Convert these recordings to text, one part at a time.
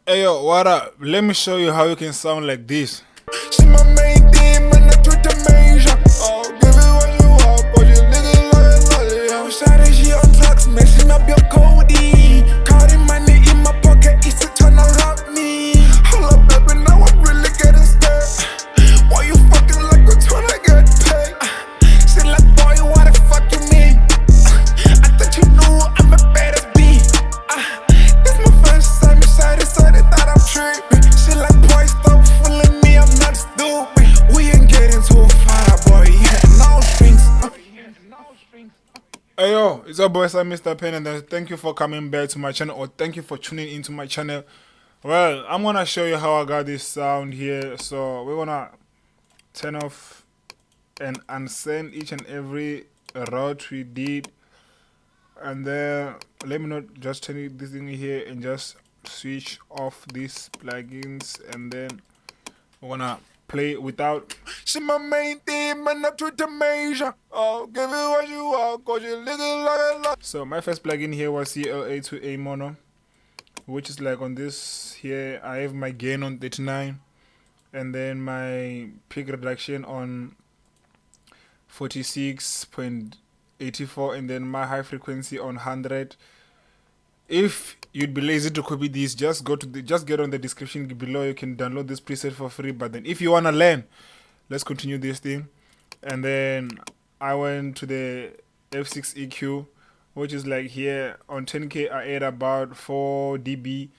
Hey yo, what up? Let me show you how you can sound like this. She my main demon, I treat the major. Oh, give it what you want, but you nigga like a lolly. I'm shawty, she on drugs, messing up your cody. Counting money in my pocket, it's to turn around me. Hold up, baby, now I'm really getting scared. Why you fucking like a ton I get paid? She like, boy, what the fuck you mean? I thought you knew I'm a badass B. This my first time inside, so they thought I'm tripping. She like, boy, stop fooling me, I'm not stupid. We ain't getting too far, boy. Yeah, no strings. Hey yo, it's your boy Sam Mr. Pen, and then thank you for coming back to my channel, or thank you for tuning into my channel. Well, I'm gonna show you how I got this sound here. So we're gonna turn off and unsend each and every route we did, and then let me not just turn this thing here and just switch off these plugins, and then we're gonna play without. She my main demon, I treat the major. Oh, give it what you want, cause you nigga like a lot. So my first plugin here was CLA to A mono, which is like on this here. I have my gain on 39, and then my peak reduction on 46.84, and then my high frequency on 100. If you'd be lazy to copy these, just get on the description below. You can download this preset for free. But then if you wanna learn, let's continue this thing. And then I went to the F6 EQ, which is like here on 10K I add about 4 dB,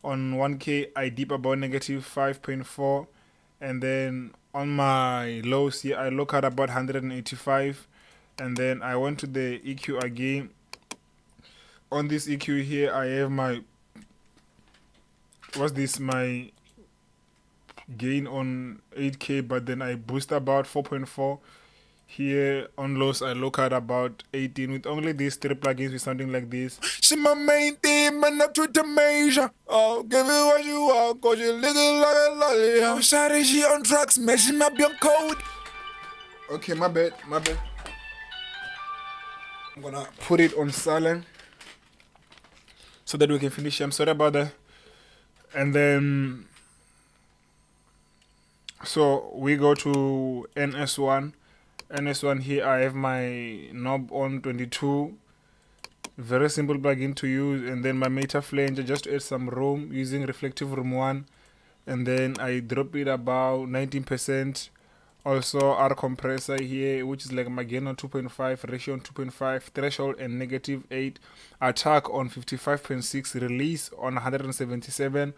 on 1K I dip about negative 5.4, and then on my lows here I look at about 185, and then I went to the EQ again. On this EQ here I have my my gain on 8K, but then I boost about 4.4. Here on lows I look at about 18. With only these three plugins with something like this. She my main demon, I treat the major. Oh, give it what you want, cause you nigga like a lolly. I'm shawty, she on drugs, messing up your code. Okay, my bad. I'm gonna put it on silent so that we can finish. I'm sorry about that. And then so we go to NS1 here. I have my knob on 22, very simple plugin to use, and then my meta flanger just to add some room using reflective room 1, and then I drop it about 19%. Also R compressor here, which is like my gain on 2.5, ratio on 2.5, threshold and negative 8, attack on 55.6, release on 177.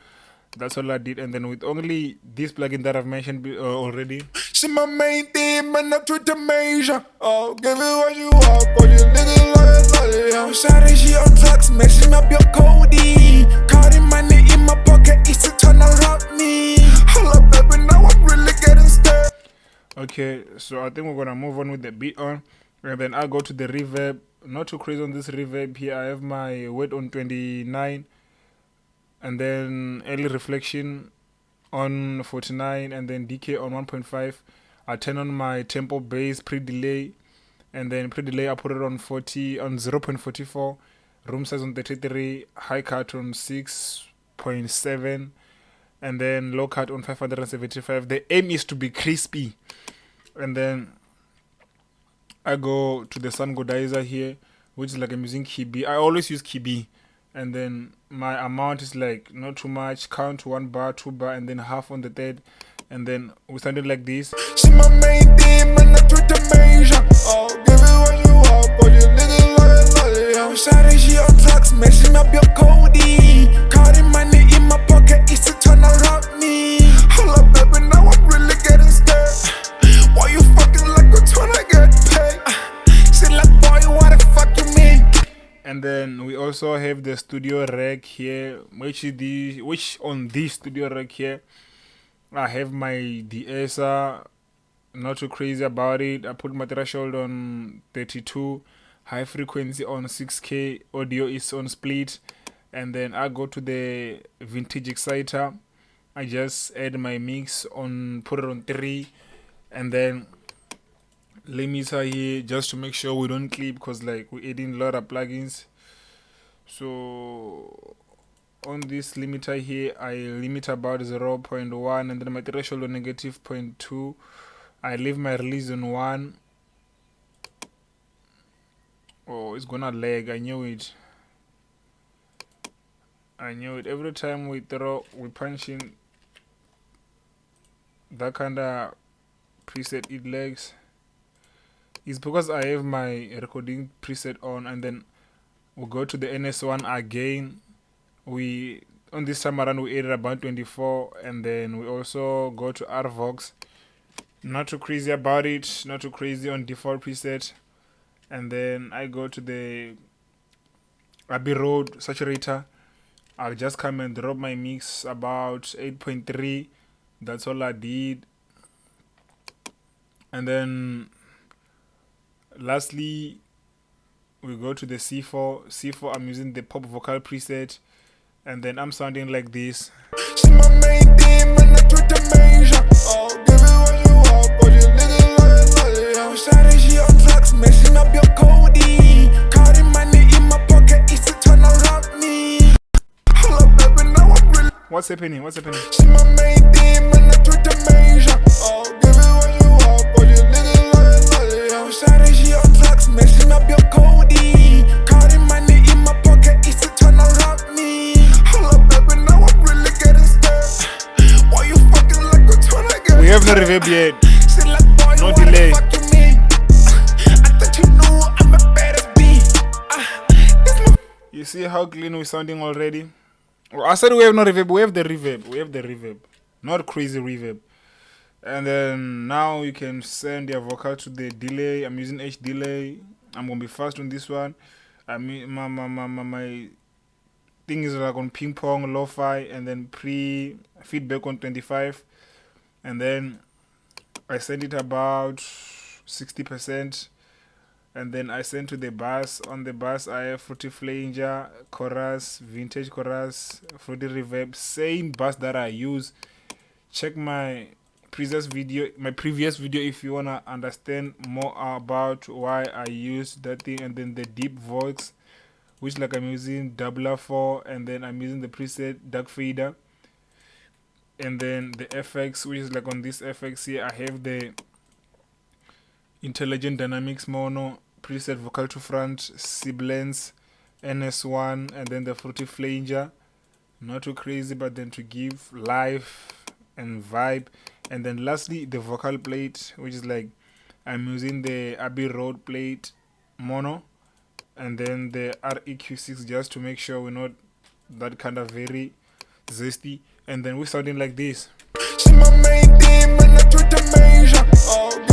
That's all I did. And then with only this plugin that I've mentioned already. She my main demon, I treat the major. Oh, give it what you want, cause you nigga like a lolly. I'm shawty, she on drugs, messing up your cody. Counting money in my pocket, it's to turn around me. Hold up, baby, now I'm really getting scared. Okay, so I think we're gonna move on with the beat on, and then I'll go to the reverb. Not too crazy on this reverb here. I have my weight on 29, and then early reflection on 49, and then decay on 1.5. I turn on my tempo bass pre-delay, and then pre-delay I put it on 0.44, room size on 33, high cut on 6.7, and then low cut on 575. The aim is to be crispy. And then I go to the sun godizer here, which is like I'm using key B. I always use key B. And then my amount is like not too much. Count 1 bar, 2 bar, and then half on the third. And then we sounded like this. She my main demon, I treat the major. Oh, give it what you want, cause you nigga like a lolly. I'm shawty, she on drugs, messing up your cody. Counting money in my pocket, it's to turn around me. Hold up, baby, now I'm really getting scared. Why you fucking like a ton I get paid? She like, boy, what the fuck you mean? And then we also have the studio rack here, which on this studio rack here I have my de-esser. Not too crazy about it. I put my threshold on 32, high frequency on 6K, audio is on split, and then I go to the vintage exciter. I just add my mix on, put it on 3, and then limiter here just to make sure we don't clip, because like we're adding a lot of plugins. So on this limiter here, I limit about 0.1, and then my threshold on negative 0.2. I leave my release on 1. Oh, it's gonna lag. I knew it. Every time we punch in that kind of preset, it lags. It's because I have my recording preset on, and then we go to the NS1 again. On this time around we added about 24, and then we also go to RVox. Not too crazy about it, not too crazy on default preset. And then I go to the Abbey Road saturator. I'll just come and drop my mix about 8.3. That's all I did. And then lastly, we go to the C4. C4, I'm using the pop vocal preset, and then I'm sounding like this. She my main demon, I treat the major. Oh, give it what you want, but you nigga like a lolly. I'm sorry, she on drugs, messing up your codie. Counting money in my pocket, it's to turn around me. Hold up, baby, now I'm really. What's happening? She my main demon, I treat the major. Oh, give it what you want, but you nigga like a lolly. I'm sorry, she on drugs, messing up your codie. Counting money in my pocket, it's to turn around me. Hold up, baby, now I'm really getting scared. Why you fucking like a ton again? We have no reverb yet. Like, boy, No you wanna delay. fuck with me? I thought you knew I'm a badass B. This my You see how clean we're sounding already? Well, I said we have no reverb. We have the reverb. Not crazy reverb. And then now you can send your vocal to the delay. I'm using H delay. I'm gonna be fast on this one. I mean, my thing is like on ping pong, lo-fi, and then pre feedback on 25. And then I send it about 60%. And then I send to the bass. On the bass, I have Fruity Flanger, chorus, vintage chorus, Fruity Reverb, same bass that I use. Check my previous video if you wanna understand more about why I use that thing. And then the deep voice, which like I'm using R4, and then I'm using the preset Dark Fader. And then the FX, which is like on this FX here, I have the Intelligent Dynamics Mono, preset vocal to front, sibilance, NS1, and then the Fruity Flanger. Not too crazy, but then to give life and vibe. And then lastly, the vocal plate, which is like I'm using the Abbey Road plate mono, and then the REQ6 just to make sure we're not that kind of very zesty. And then we're sounding like this. She my main demon, I treat the major. Oh,